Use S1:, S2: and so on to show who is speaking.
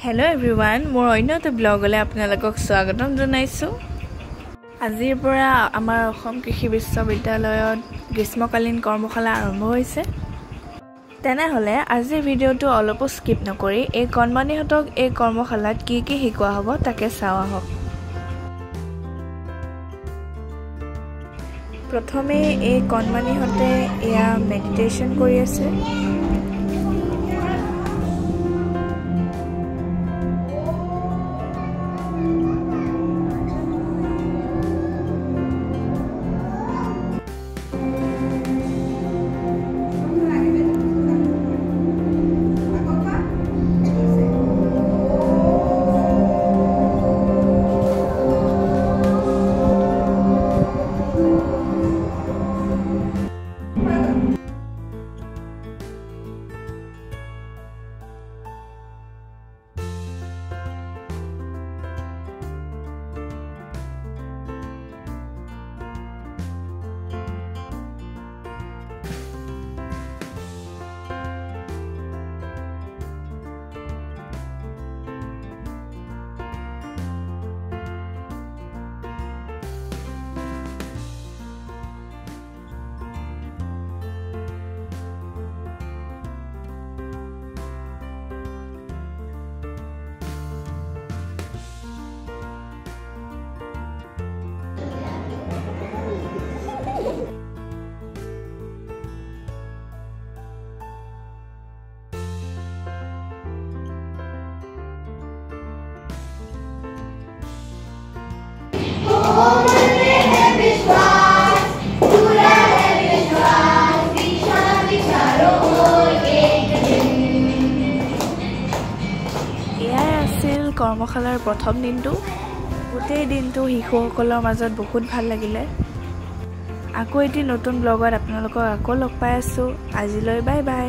S1: Hello everyone, মোৰ অন্যটো ব্লগলৈ আপোনালোকক স্বাগতম জনাইছো। আজিৰ পৰা আমাৰ অসম কৃষি বিশ্ববিদ্যালয়ত গ্ৰীষ্মকালীন কৰ্মশালা আৰম্ভ হৈছে। তেনেহলে আজিৰ ভিডিঅটো অলপ স্কিপ নকৰি এই কণমানিহঁতক এই কৰ্মশালাত কি কি শিকোৱা হ'ব তাকে চাওঁ আহক। প্ৰথমে এই কণমানিহঁতে এয়া মেডিটেশ্যন কৰি আছে। কৰ্মশালাৰ প্ৰথম দিনটো গোটেই দিনটো শিশুসকলৰ মাজত বহুত ভাল লাগিলে। আকৌ এটি নতুন ব্লগত আপোনালোকক আকৌ লগ পাই আছো। আজিলৈ বাই বাই।